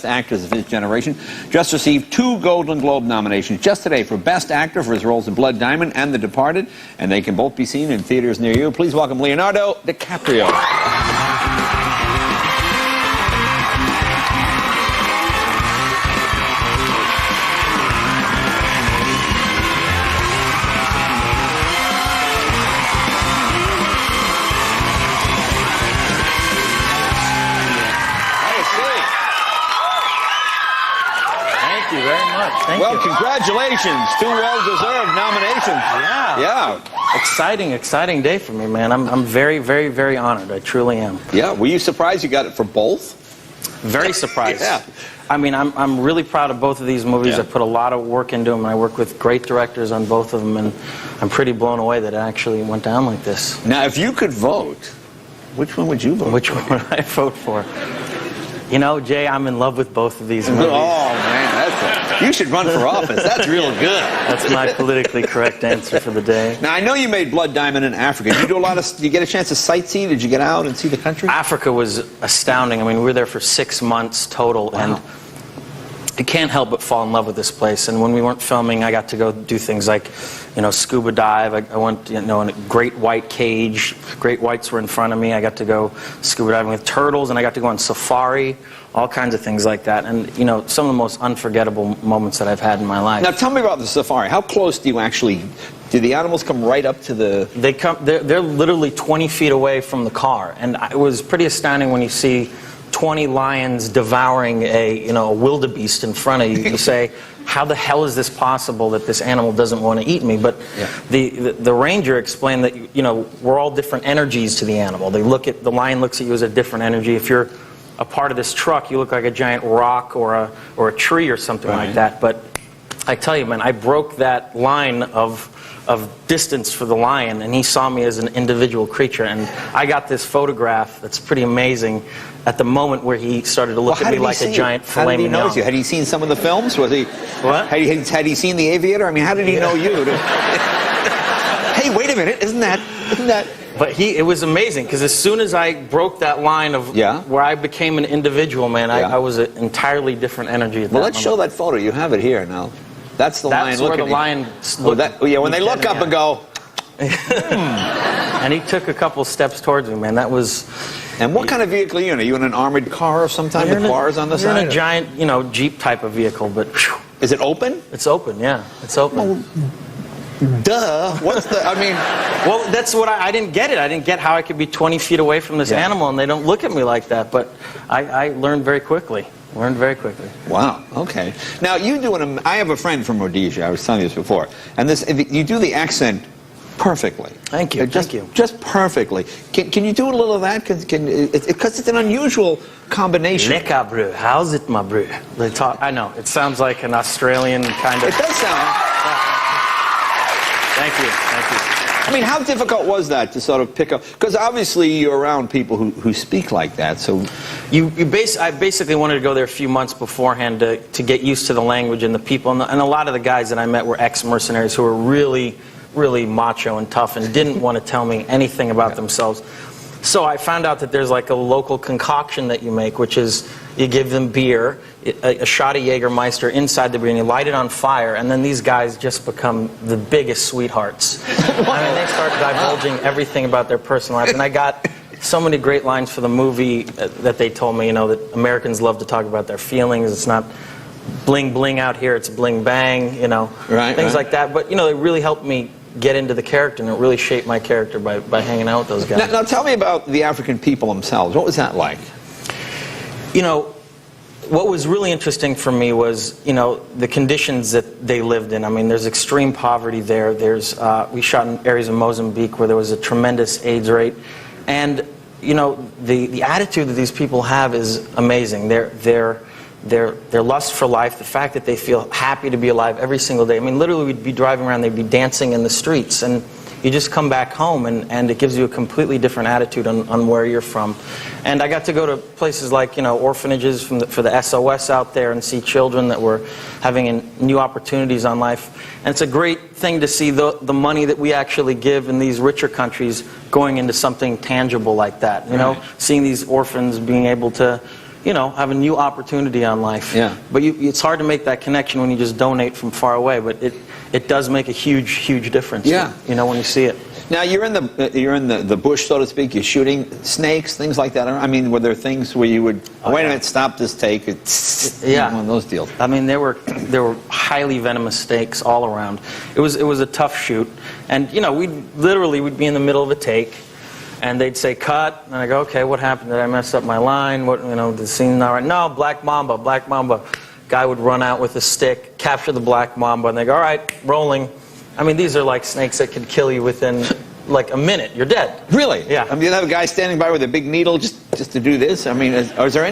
Actors of his generation, just received 2 Golden Globe nominations just today for Best Actor for his roles in Blood Diamond and The Departed, and they can both be seen in theaters near you. Please welcome Leonardo DiCaprio. Thank you very much. Thank well, you. Congratulations. 2 well-deserved nominations. Yeah. Exciting day for me, man. I'm very honored. I truly am. Yeah. Were you surprised you got it for both? Very surprised. Yeah. I mean, I'm really proud of both of these movies. Yeah. I put a lot of work into them, and I work with great directors on both of them, and I'm pretty blown away that it actually went down like this. Now, if you could vote, which one would you vote Which one would I vote for? You know, Jay, I'm in love with both of these movies. Oh, man, you should run for office. That's real good. That's my politically correct answer for the day. Now, I know you made Blood Diamond in Africa. Did you get a chance to sightsee? Did you get out and see the country? Africa was astounding. I mean, we were there for 6 months total, wow. and you can't help but fall in love with this place. And when we weren't filming, I got to go do things like, you know, scuba dive. I went, you know, in a great white cage. Great whites were in front of me. I got to go scuba diving with turtles, and I got to go on safari, all kinds of things like that. And, you know, some of the most unforgettable moments that I've had in my life. Now, tell me about the safari. How close do you actually, do the animals come right up to the... They're literally 20 feet away from the car. And it was pretty astounding when you see 20 lions devouring a wildebeest in front of you. You say, how the hell is this possible that this animal doesn't want to eat me? But yeah. the ranger explained that, you know, we're all different energies to the animal. The lion looks at you as a different energy. If you're a part of this truck, you look like a giant rock or a tree or something like that. But I tell you, man, I broke that line of distance for the lion, and he saw me as an individual creature. And I got this photograph that's pretty amazing at the moment where he started to look at me like a giant filet mignon. How did he notice you? Had he seen some of the films? Was he? What? Had he seen The Aviator? I mean, how did he know you? Hey, wait a minute! Isn't that? But it was amazing, because as soon as I broke that line of where I became an individual, man, I was an entirely different energy at that moment. Let's show that photo. You have it here now. That's the lion looking at you. That's where the lion when they look up and go... And he took a couple steps towards me, man. That was... And what kind of vehicle are you in? Are you in an armored car of some type with bars on the side? You're in a giant, you know, Jeep type of vehicle, but... Is it open? It's open, yeah. It's open. Well, duh. What's the... I mean... Well, that's what I didn't get it. I didn't get how I could be 20 feet away from this animal, and they don't look at me like that. But I learned very quickly. Wow. Okay. Now you do I have a friend from Rhodesia. I was telling you this before, and you do the accent perfectly. Thank you. Just perfectly. Can you do a little of that? Because it's an unusual combination. Leka bro, how's it, my bro? They talk. I know it sounds like an Australian kind of. It does sound. Thank you. I mean, how difficult was that to sort of pick up? Because obviously you're around people who speak like that, so... I basically wanted to go there a few months beforehand to get used to the language and the people. And a lot of the guys that I met were ex-mercenaries who were really, really macho and tough and didn't want to tell me anything about themselves. So I found out that there's like a local concoction that you make, which is you give them beer, a shot of Jägermeister inside the beer, and you light it on fire, and then these guys just become the biggest sweethearts. I mean, they start divulging everything about their personal lives, and I got so many great lines for the movie that they told me, you know, that Americans love to talk about their feelings. It's not bling bling out here, it's bling bang, you know, things like that. But, you know, it really helped me get into the character, and it really shaped my character by hanging out with those guys. Now tell me about the African people themselves. What was that like? You know, what was really interesting for me was, you know, the conditions that they lived in. I mean, there's extreme poverty there. We shot in areas of Mozambique where there was a tremendous AIDS rate. And, you know, the attitude that these people have is amazing. Their lust for life, the fact that they feel happy to be alive every single day. I mean, literally we'd be driving around, they'd be dancing in the streets, and you just come back home and it gives you a completely different attitude on where you're from. And I got to go to places like, you know, orphanages for the SOS out there and see children that were having new opportunities on life. And it's a great thing to see the money that we actually give in these richer countries going into something tangible like that. You know, seeing these orphans being able to, you know, have a new opportunity on life. Yeah. But it's hard to make that connection when you just donate from far away. But it does make a huge difference. Yeah. You know, when you see it. Now you're in the bush, so to speak. You're shooting snakes, things like that. I mean, were there things where you would wait a minute, stop this take? Yeah, one of those deals. I mean, there were highly venomous snakes all around. It was a tough shoot, and you know, we'd be in the middle of a take, and they'd say cut, and I go, okay, what happened? Did I mess up my line? What, you know, the scene's not right? No, black mamba, black mamba. Guy would run out with a stick, capture the black mamba, and they go, all right, rolling. I mean, these are like snakes that could kill you within like a minute. You're dead. Really? Yeah. I mean, you have a guy standing by with a big needle just to do this. I mean, is there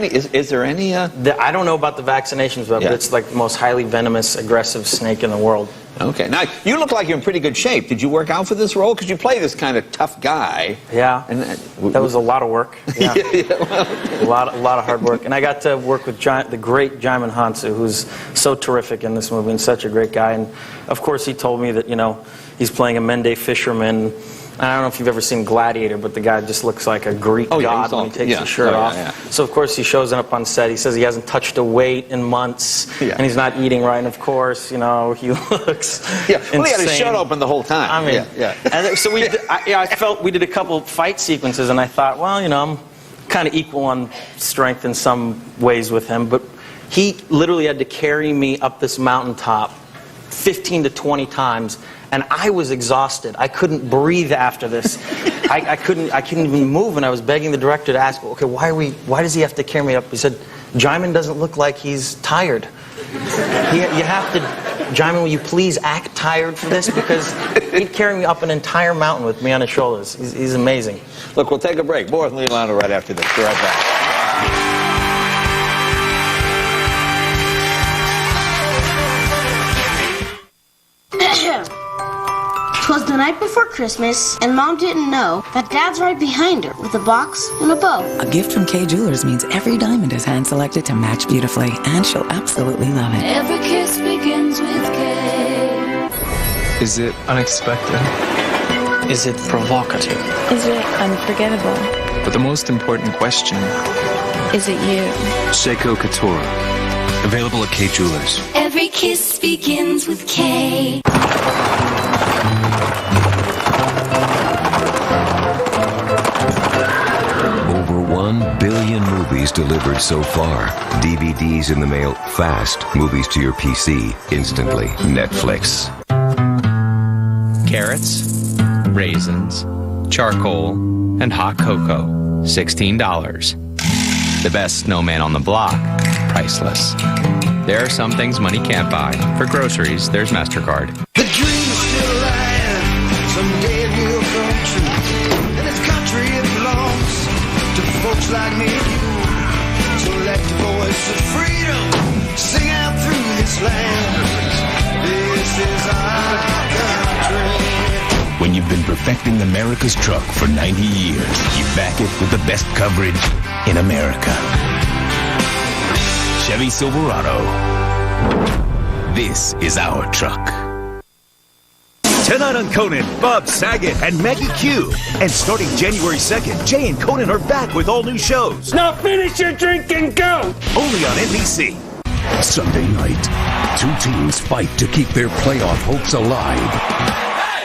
any? I don't know about the vaccinations, but it's like the most highly venomous, aggressive snake in the world. Okay. Now, you look like you're in pretty good shape. Did you work out for this role? Because you play this kind of tough guy. Yeah. And that was a lot of work. Yeah. a lot of hard work. And I got to work with the great Jaimin Hansu, who's so terrific in this movie and such a great guy. And of course, he told me that, you know, he's playing a Mende fisherman. I don't know if you've ever seen Gladiator, but the guy just looks like a Greek god when he takes his shirt off. So, of course, he shows up on set. He says he hasn't touched a weight in months, and he's not eating right. And, of course, you know, he looks insane. Well, he had his shirt open the whole time. I mean, And so I felt we did a couple fight sequences, and I thought, well, you know, I'm kind of equal on strength in some ways with him. But he literally had to carry me up this mountaintop 15 to 20 times. And I was exhausted. I couldn't breathe after this. I couldn't even move, and I was begging the director to ask, okay, why does he have to carry me up? He said, Jaimin doesn't look like he's tired. You have to, Jaimin, will you please act tired for this? Because he'd carry me up an entire mountain with me on his shoulders. He's amazing. Look, we'll take a break. More with Leonardo right after this. Be right back. 'Twas the night before Christmas, and Mom didn't know that Dad's right behind her with a box and a bow. A gift from Kay Jewelers means every diamond is hand-selected to match beautifully, and she'll absolutely love it. Every kiss begins with Kay. Is it unexpected? Is it provocative? Is it unforgettable? But the most important question... Is it you? Seiko Couture. Available at Kay Jewelers. Every kiss begins with Kay. Over 1 billion movies delivered so far. DVDs in the mail fast. Movies to your PC instantly. Netflix. Carrots, raisins, charcoal, and hot cocoa. $16. The best snowman on the block. Priceless. There are some things money can't buy. For groceries, there's MasterCard. The dream's still alive. Someday it will come true. And this country, it belongs to folks like me and you. So let the voice of freedom sing out through this land. This is our country. When you've been perfecting America's truck for 90 years, you back it with the best coverage in America. Chevy Silverado. This is our truck. Tonight on Conan, Bob Saget and Maggie Q. And starting January 2nd, Jay and Conan are back with all new shows. Now finish your drink and go! Only on NBC. Sunday night, two teams fight to keep their playoff hopes alive.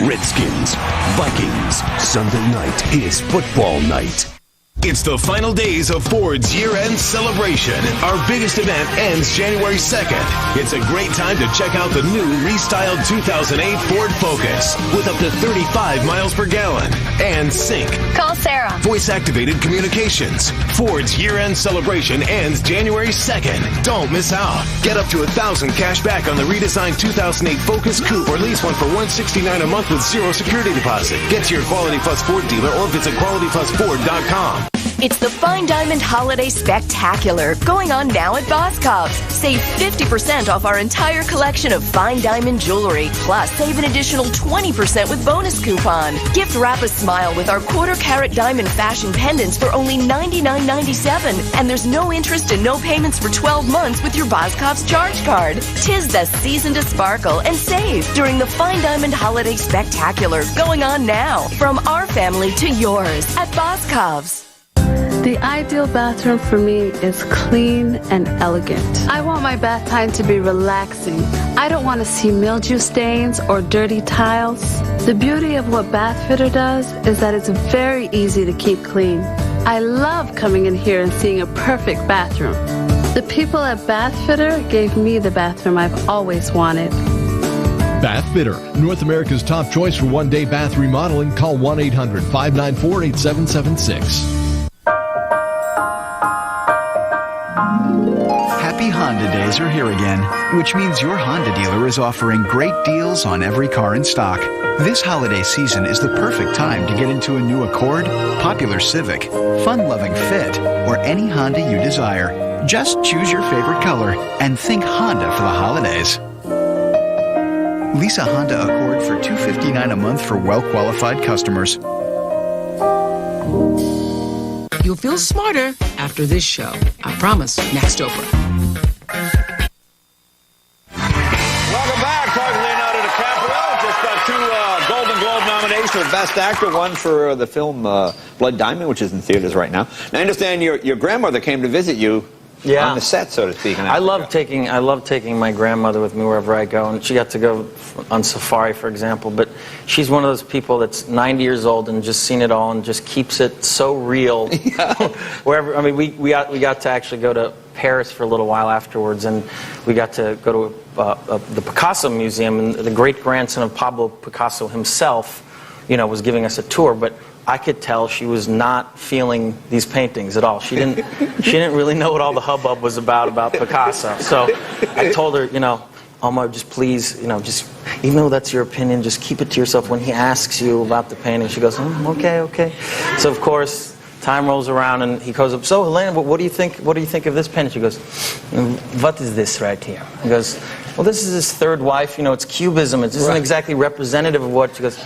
Redskins, Vikings. Sunday night is football night. It's the final days of Ford's year-end celebration. Our biggest event ends January 2nd. It's a great time to check out the new restyled 2008 Ford Focus with up to 35 miles per gallon and Sync. Call Sarah. Voice-activated communications. Ford's year-end celebration ends January 2nd. Don't miss out. Get up to $1,000 cash back on the redesigned 2008 Focus Coupe or lease one for $169 a month with zero security deposit. Get to your Quality Plus Ford dealer or visit QualityPlusFord.com. It's the Fine Diamond Holiday Spectacular, going on now at Boscov's. Save 50% off our entire collection of fine diamond jewelry. Plus, save an additional 20% with bonus coupon. Gift wrap a smile with our quarter-carat diamond fashion pendants for only $99.97. And there's no interest and no payments for 12 months with your Boscov's charge card. 'Tis the season to sparkle and save during the Fine Diamond Holiday Spectacular, going on now. From our family to yours at Boscov's. The ideal bathroom for me is clean and elegant. I want my bath time to be relaxing. I don't want to see mildew stains or dirty tiles. The beauty of what Bathfitter does is that it's very easy to keep clean. I love coming in here and seeing a perfect bathroom. The people at Bathfitter gave me the bathroom I've always wanted. Bathfitter, North America's top choice for one-day bath remodeling. Call 1-800-594-8776. Happy Honda days are here again, which means your Honda dealer is offering great deals on every car in stock. This holiday season is the perfect time to get into a new Accord, popular Civic, fun-loving Fit, or any Honda you desire. Just choose your favorite color and think Honda for the holidays. Lease a Honda Accord for $259 a month for well-qualified customers. You'll feel smarter after this show. I promise. Next Oprah. Welcome back. Talking Leonardo DiCaprio. Just got two Golden Globe nominations for Best Actor. One for the film Blood Diamond, which is in theaters right now. Now, I understand your grandmother came to visit you on the set, so to speak. I love taking my grandmother with me wherever I go, and she got to go on safari, for example. But she's one of those people that's 90 years old and just seen it all and just keeps it so real. Wherever, I mean, we got to actually go to Paris for a little while afterwards, and we got to go to the Picasso Museum, and the great grandson of Pablo Picasso himself, was giving us a tour, but I could tell she was not feeling these paintings at all. She didn't really know what all the hubbub was about Picasso. So I told her, Omar, just please, just even though that's your opinion, just keep it to yourself. When he asks you about the painting, she goes, okay. So of course, time rolls around and he goes up, so Helena, what do you think of this painting? She goes, what is this right here? He goes, well, this is his third wife, it's cubism. It isn't exactly representative of what. She goes,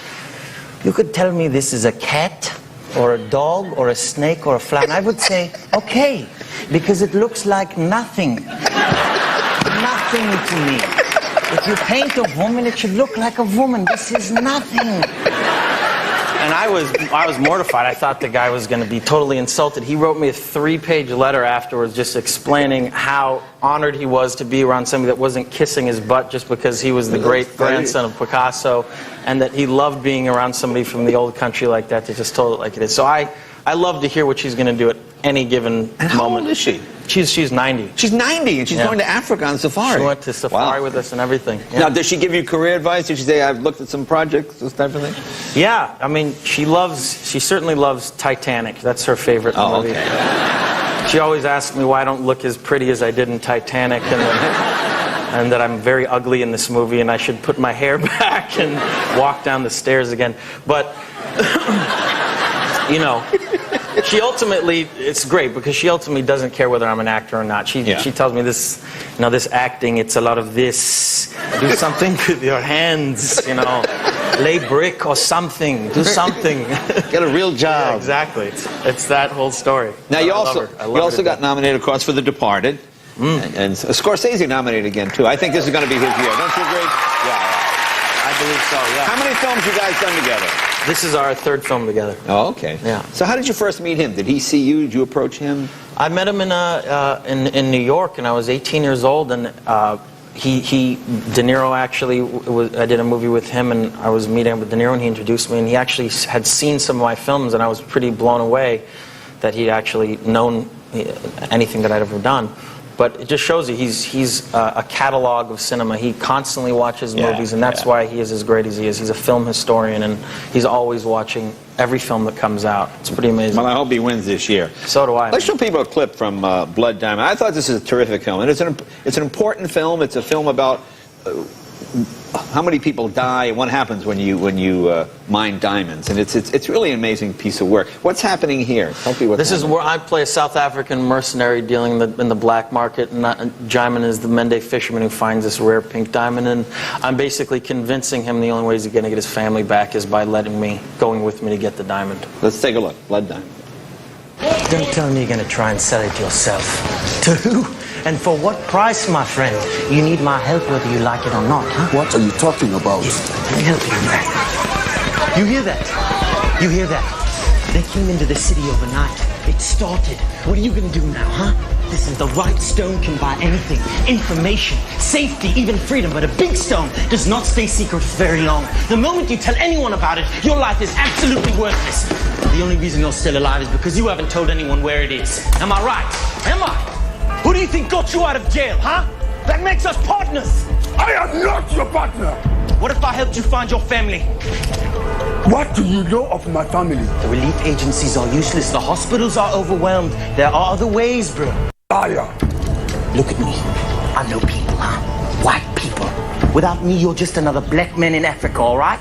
you could tell me this is a cat, or a dog, or a snake, or a flower. And I would say, okay, because it looks like nothing. Nothing to me. If you paint a woman, it should look like a woman. This is nothing. And I was mortified. I thought the guy was going to be totally insulted. He wrote me a 3-page letter afterwards just explaining how honored he was to be around somebody that wasn't kissing his butt just because he was the great grandson of Picasso, and that he loved being around somebody from the old country like that. They just told it like it is. So I love to hear what she's going to do at any given moment. How old is she? She's 90. She's 90, and she's going to Africa on safari. She went to safari with us and everything. Yeah. Now, does she give you career advice? Did she say, I've looked at some projects, this type of thing? Yeah, I mean, she certainly loves Titanic. That's her favorite movie. Okay. She always asks me why I don't look as pretty as I did in Titanic, and that I'm very ugly in this movie, and I should put my hair back and walk down the stairs again. But, she ultimately, it's great because she ultimately doesn't care whether I'm an actor or not. She tells me this, this acting, it's a lot of this. Do something with your hands, lay brick or something. Do something. Get a real job. Yeah, exactly. It's that whole story. Now, you also got nominated, of course, for The Departed. And Scorsese nominated again, too. I think this is going to be his year. Don't you agree? Yeah. I believe so, yeah. How many films you guys done together? This is our third film together. Oh, okay. Yeah. So how did you first meet him? Did he see you? Did you approach him? I met him in New York, and I was 18 years old, and De Niro actually, I did a movie with him, and I was meeting with De Niro, and he introduced me, and he actually had seen some of my films, and I was pretty blown away that he'd actually known anything that I'd ever done. But it just shows you he's a catalog of cinema. He constantly watches movies, and that's why he is as great as he is. He's a film historian, and he's always watching every film that comes out. It's pretty amazing. Well, I hope he wins this year. So do I. Let's show people a clip from Blood Diamond. I thought this is a terrific film, and it's an important film. It's a film about how many people die and what happens when you mine diamonds, and it's really an amazing piece of work. What's happening here? Tell me what's happening. Is where I play a South African mercenary dealing in the black market, and Jaimin is the Mende fisherman who finds this rare pink diamond, and I'm basically convincing him the only way he's going to get his family back is by going with me to get the diamond. Let's take a look. Blood Diamond. Don't tell me you're going to try and sell it yourself. To who? And for what price, my friend? You need my help whether you like it or not, huh? What are you talking about? Let me help you, man. You hear that? You hear that? They came into the city overnight. It started. What are you gonna do now, huh? Listen, the right stone can buy anything. Information, safety, even freedom. But a big stone does not stay secret for very long. The moment you tell anyone about it, your life is absolutely worthless. The only reason you're still alive is because you haven't told anyone where it is. Am I right? Am I? Who do you think got you out of jail, huh? That makes us partners. I am not your partner. What if I helped you find your family? What do you know of my family? The relief agencies are useless. The hospitals are overwhelmed. There are other ways, bro. Liar. Look at me. I know people, huh? White people. Without me, you're just another black man in Africa, all right?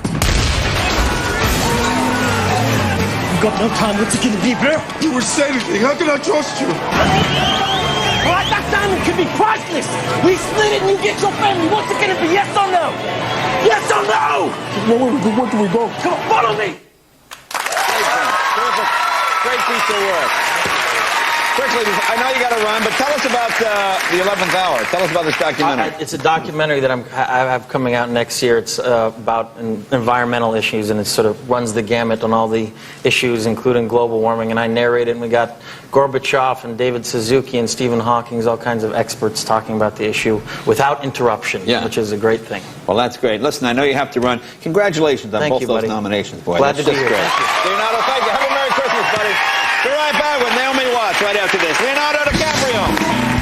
You got no time. What's it gonna be, bro? You will say anything. How can I trust you? All right, that diamond could be priceless. We split it and you get your family. What's it gonna be? Yes or no? Yes or no? Where do we go? Come on, follow me. Terrific. Great piece of work. Quickly, I know you got to run, but tell us about the 11th Hour. Tell us about this documentary. It's a documentary that I have coming out next year. It's about environmental issues, and it sort of runs the gamut on all the issues, including global warming. And I narrate it, and we got Gorbachev and David Suzuki and Stephen Hawking, all kinds of experts talking about the issue without interruption, which is a great thing. Well, that's great. Listen, I know you have to run. Congratulations on both those nominations, boy. Glad to be here. Great. Leonardo, thank you. Have a Merry Christmas, buddy. Be right back with Naomi Watts right after this. Leonardo DiCaprio.